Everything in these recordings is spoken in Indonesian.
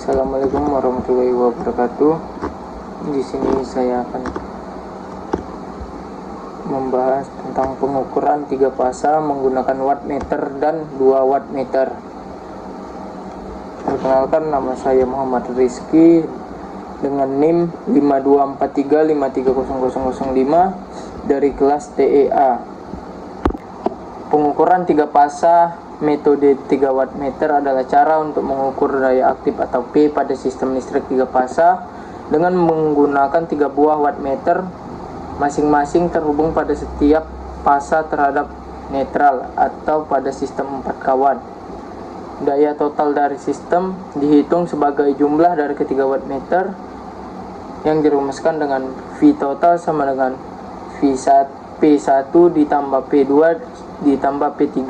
Assalamualaikum warahmatullahi wabarakatuh. Di sini saya akan membahas tentang pengukuran 3 fasa menggunakan wattmeter dan 2 wattmeter. Perkenalkan, nama saya Muhammad Rizky dengan NIM 5243530005 dari kelas TEA. Pengukuran 3 fasa metode 3 wattmeter adalah cara untuk mengukur daya aktif atau P pada sistem listrik 3 fasa dengan menggunakan 3 buah wattmeter, masing-masing terhubung pada setiap fasa terhadap netral atau pada sistem 4 kawan. Daya total dari sistem dihitung sebagai jumlah dari ketiga wattmeter yang dirumuskan dengan V total sama dengan P1 ditambah P2 ditambah P3.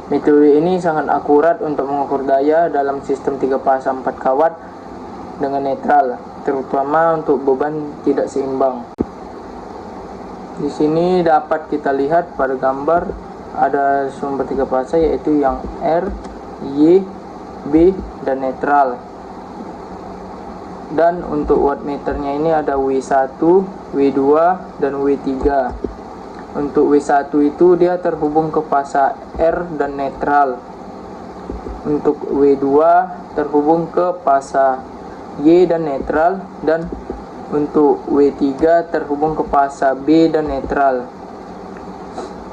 Metode ini sangat akurat untuk mengukur daya dalam sistem 3 fasa 4 kawat dengan netral, terutama untuk beban tidak seimbang. Di sini dapat kita lihat pada gambar ada sumber 3 fasa, yaitu yang R, Y, B, dan netral. Dan untuk wattmeternya ini ada W1, W2, dan W3. Untuk W1 itu dia terhubung ke fasa R dan netral. Untuk W2 terhubung ke fasa Y dan netral, dan untuk W3 terhubung ke fasa B dan netral.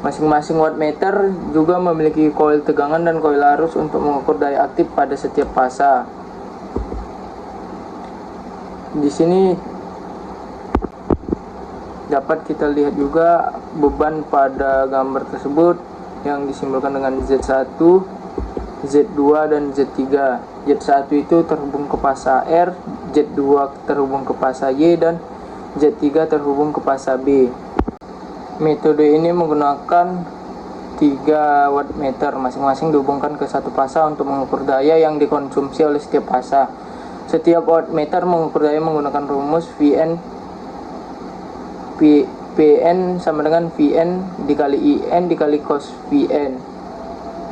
Masing-masing wattmeter juga memiliki koil tegangan dan koil arus untuk mengukur daya aktif pada setiap fasa. Di sini dapat kita lihat juga beban pada gambar tersebut yang disimbolkan dengan Z1, Z2, dan Z3. Z1 itu terhubung ke fasa R, Z2 terhubung ke fasa Y, dan Z3 terhubung ke fasa B. Metode ini menggunakan 3 wattmeter, masing-masing dihubungkan ke satu fasa untuk mengukur daya yang dikonsumsi oleh setiap fasa. Setiap wattmeter mengukur daya menggunakan rumus Pn sama dengan Vn dikali In dikali cos Vn,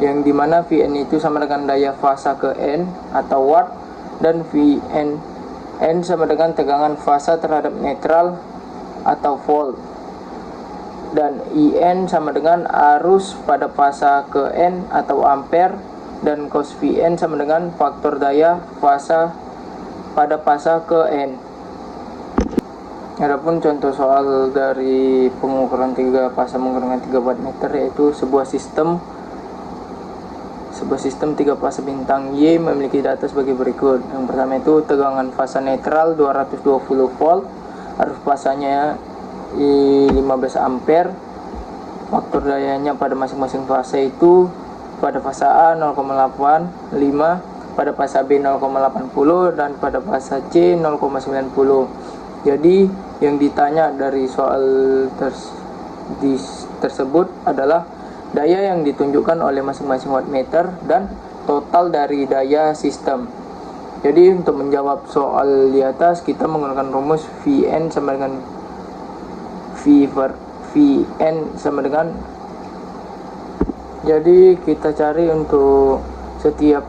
yang dimana Vn itu sama dengan daya fasa ke N atau watt, dan Vn N sama dengan tegangan fasa terhadap netral atau volt, dan In sama dengan arus pada fasa ke N atau ampere, dan cos Vn sama dengan faktor daya fasa pada fasa ke N. Adapun contoh soal dari pengukuran 3 fasa menggunakan 3 wattmeter, yaitu sebuah sistem 3 fasa bintang Y memiliki data sebagai berikut. Yang pertama itu tegangan fasa netral 220 volt, arus fasanya 15 ampere, faktor dayanya pada masing-masing fasa itu pada fasa A 0,85, pada fasa B 0,80, dan pada fasa C 0,90. Jadi yang ditanya dari soal tersebut adalah daya yang ditunjukkan oleh masing-masing wattmeter dan total dari daya sistem. Jadi untuk menjawab soal di atas, kita menggunakan rumus Vn sama dengan Vn sama dengan, jadi kita cari untuk setiap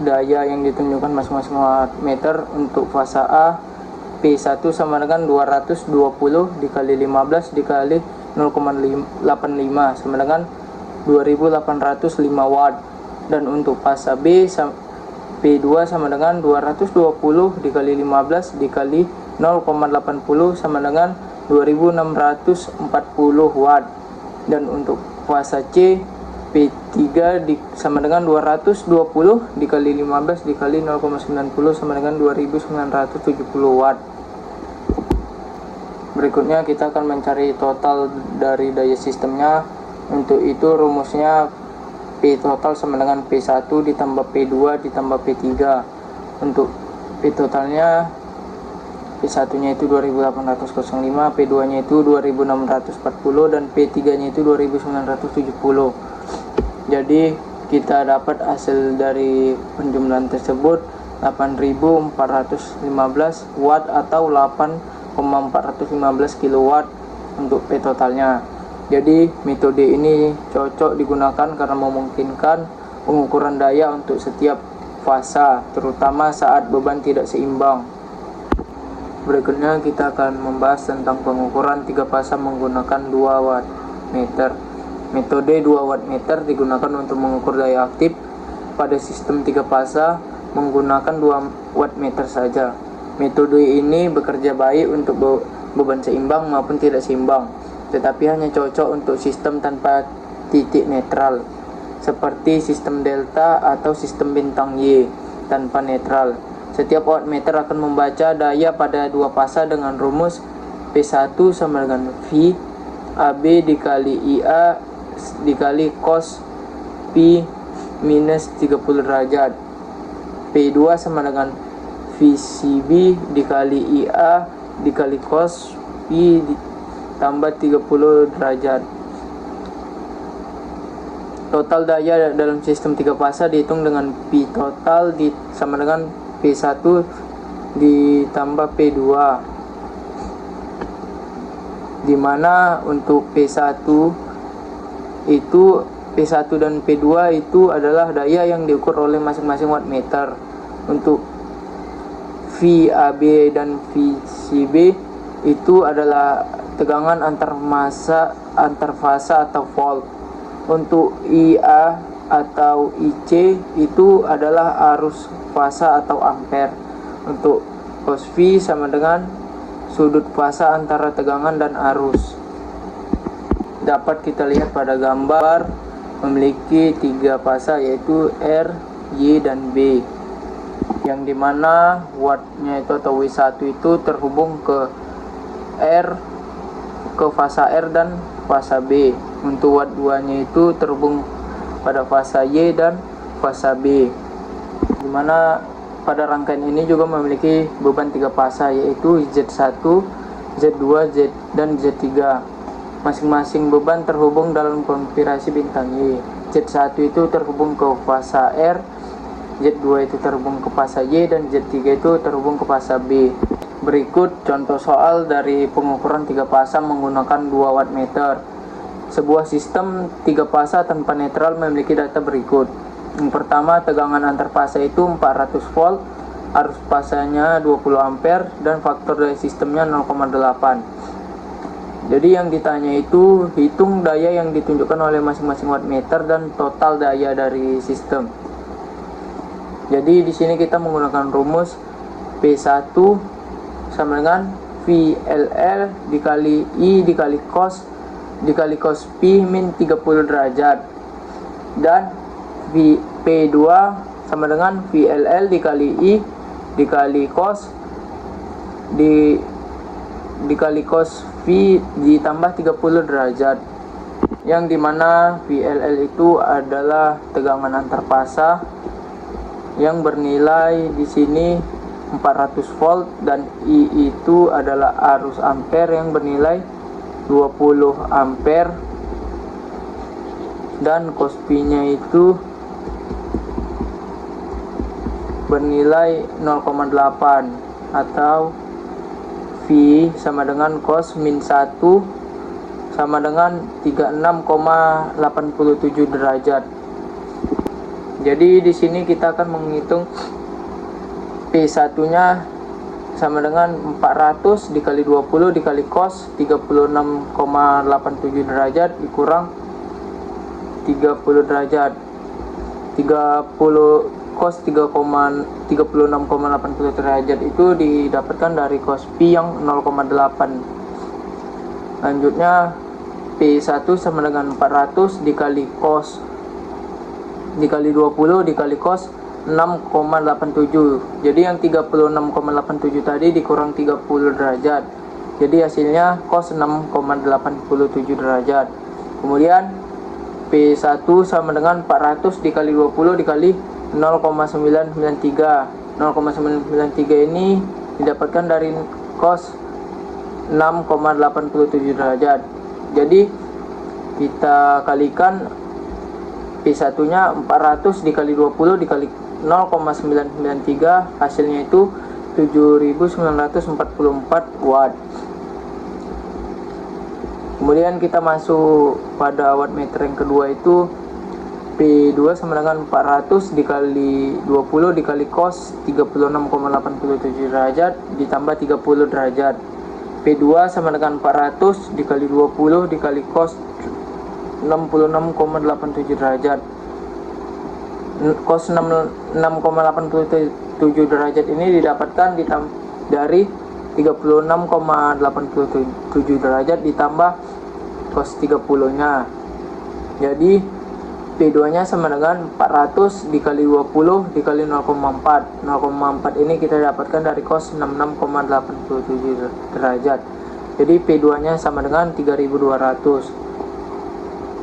daya yang ditunjukkan masing-masing wattmeter. Untuk fasa A, P1 sama dengan 220 dikali 15 dikali 0,85 sama dengan 2805 watt. Dan untuk fasa B, P2 sama dengan 220 dikali 15 dikali 0,80 sama dengan 2640 watt. Dan untuk fasa C, P3 sama dengan 220 dikali 15 dikali 0,90 sama dengan 2970 watt. Berikutnya kita akan mencari total dari daya sistemnya. Untuk itu rumusnya P total sama dengan P1 ditambah P2 ditambah P3. Untuk P totalnya, P1 nya itu 2805, P2 nya itu 2640, dan P3 nya itu 2970. Jadi kita dapat hasil dari penjumlahan tersebut 8415 watt atau 8,415 kW untuk P totalnya. Jadi metode ini cocok digunakan karena memungkinkan pengukuran daya untuk setiap fasa, terutama saat beban tidak seimbang. Berikutnya kita akan membahas tentang pengukuran 3 fasa menggunakan 2 wattmeter. Metode 2 wattmeter digunakan untuk mengukur daya aktif pada sistem 3 fasa menggunakan 2 wattmeter saja. Metode ini bekerja baik untuk beban seimbang maupun tidak seimbang, tetapi hanya cocok untuk sistem tanpa titik netral, seperti sistem delta atau sistem bintang Y tanpa netral. Setiap wattmeter akan membaca daya pada 2 fasa dengan rumus P1 sama dengan V AB dikali IA dikali cos P minus 30 derajat. P2 sama dengan VCB dikali IA dikali cos P tambah 30 derajat. Total daya dalam sistem 3 fasa dihitung dengan P total sama dengan P1 ditambah P2, dimana untuk P1 dan P2 itu adalah daya yang diukur oleh masing-masing wattmeter. Untuk VAB dan VCB itu adalah tegangan antar fasa atau volt. Untuk IA atau IC itu adalah arus fasa atau ampere. Untuk cos V sama dengan sudut fasa antara tegangan dan arus. Dapat kita lihat pada gambar memiliki 3 fasa yaitu R, Y, dan B, yang dimana wattnya itu atau W1 itu terhubung ke fasa R dan fasa B. Untuk watt 2 nya itu terhubung pada fasa Y dan fasa B, dimana pada rangkaian ini juga memiliki beban 3 fasa yaitu Z1, Z2, dan Z3. Masing-masing beban terhubung dalam konfigurasi bintang Y. Z1 itu terhubung ke fasa R, Z2 itu terhubung ke fasa Y, dan Z3 itu terhubung ke fasa B. Berikut contoh soal dari pengukuran 3 fasa menggunakan 2 wattmeter. Sebuah sistem 3 fasa tanpa netral memiliki data berikut. Yang pertama, tegangan antar fasa itu 400 volt, arus fasanya 20 ampere, dan faktor dari sistemnya 0,8. Jadi yang ditanya itu hitung daya yang ditunjukkan oleh masing-masing wattmeter dan total daya dari sistem. Jadi di sini kita menggunakan rumus P1 sama dengan VLL dikali I dikali cos P min 30 derajat, dan P2 sama dengan VLL dikali I dikali cos dikali cos V ditambah 30 derajat, yang dimana VLL itu adalah tegangan antar fasa yang bernilai di sini 400 volt, dan I itu adalah arus ampere yang bernilai 20 ampere, dan cos P nya itu bernilai 0,8 atau V sama dengan cos min 1 sama dengan 36,87 derajat. Jadi di sini kita akan menghitung P1 nya sama dengan 400 dikali 20 dikali cos 36,87 derajat dikurang 30 derajat. 30 cos 36,87 derajat itu didapatkan dari cos P yang 0,8. Lanjutnya P1 sama dengan 400 dikali cos dikali 20 dikali cos 6,87. Jadi yang 36,87 tadi dikurang 30 derajat. Jadi hasilnya cos 6,87 derajat. Kemudian P1 sama dengan 400 dikali 20 dikali 0,993. 0,993 ini didapatkan dari cos 6,87 derajat. Jadi kita kalikan P1 nya 400 dikali 20 dikali 0,993, hasilnya itu 7944 watt. Kemudian kita masuk pada wattmeter yang kedua, itu P2 sama dengan 400 dikali 20 dikali cos 36,87 derajat ditambah 30 derajat. P2 sama dengan 400 dikali 20 dikali cos 66,87 derajat. Cos 66,87 derajat ini didapatkan dari 36,87 derajat ditambah cos 30-nya. Jadi P2 nya sama dengan 400 dikali 20 dikali 0,4. 0,4 ini kita dapatkan dari cos 66,87 derajat. Jadi P2 nya sama dengan 3200.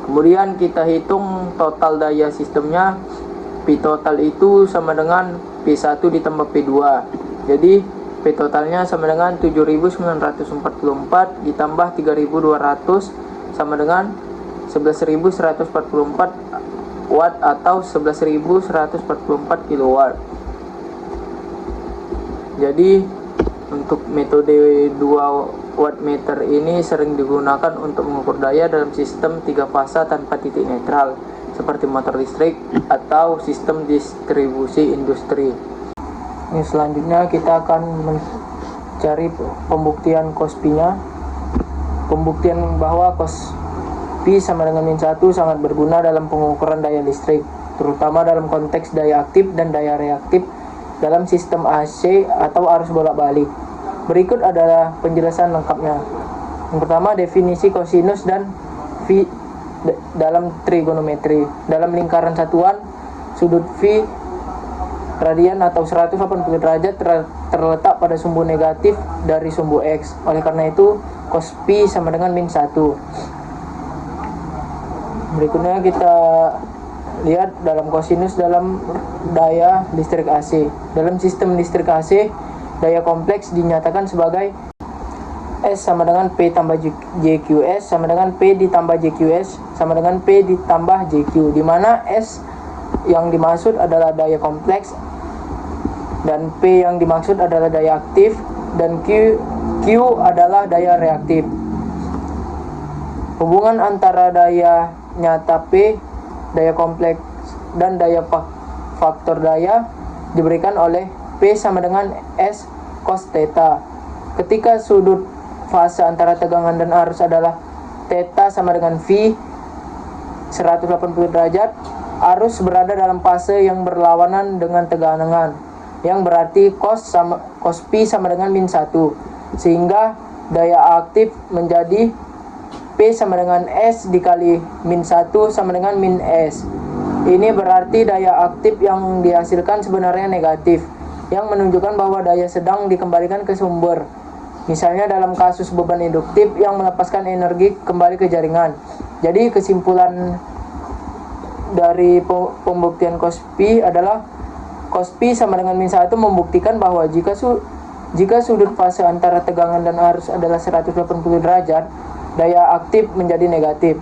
Kemudian kita hitung total daya sistemnya. P total itu sama dengan P1 ditambah P2. Jadi P totalnya sama dengan 7944 ditambah 3200 sama dengan 11.144 watt atau 11.144 kilowatt. Jadi untuk metode 2 wattmeter ini sering digunakan untuk mengukur daya dalam sistem 3 fasa tanpa titik netral seperti motor listrik atau sistem distribusi industri. Ini selanjutnya kita akan mencari pembuktian cos P-nya. Pembuktian bahwa cos P sama dengan min 1 sangat berguna dalam pengukuran daya listrik, terutama dalam konteks daya aktif dan daya reaktif dalam sistem AC atau arus bolak-balik. Berikut adalah penjelasan lengkapnya. Yang pertama, definisi kosinus dan V dalam trigonometri. Dalam lingkaran satuan, sudut V radian atau 180 derajat terletak pada sumbu negatif dari sumbu X. Oleh karena itu, cos P sama dengan min 1. Berikutnya kita lihat dalam kosinus dalam daya listrik AC. Dalam sistem listrik AC, daya kompleks dinyatakan sebagai S sama dengan P tambah JQS sama dengan P ditambah JQS sama dengan P ditambah JQ, di mana S yang dimaksud adalah daya kompleks dan P yang dimaksud adalah daya aktif dan Q adalah daya reaktif. Hubungan antara daya nyata P, daya kompleks dan daya faktor daya diberikan oleh P sama dengan S cos theta. Ketika sudut fase antara tegangan dan arus adalah theta sama dengan V 180 derajat, arus berada dalam fase yang berlawanan dengan tegangan, yang berarti cos P sama dengan min 1, sehingga daya aktif menjadi P sama dengan S dikali min 1 sama dengan min S. Ini berarti daya aktif yang dihasilkan sebenarnya negatif, yang menunjukkan bahwa daya sedang dikembalikan ke sumber. Misalnya dalam kasus beban induktif yang melepaskan energi kembali ke jaringan. Jadi kesimpulan dari pembuktian cos P adalah cos P sama dengan min 1 membuktikan bahwa jika sudut fase antara tegangan dan arus adalah 180 derajat, daya aktif menjadi negatif,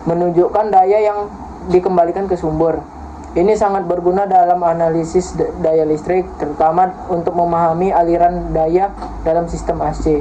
menunjukkan daya yang dikembalikan ke sumber. Ini sangat berguna dalam analisis daya listrik, terutama untuk memahami aliran daya dalam sistem AC.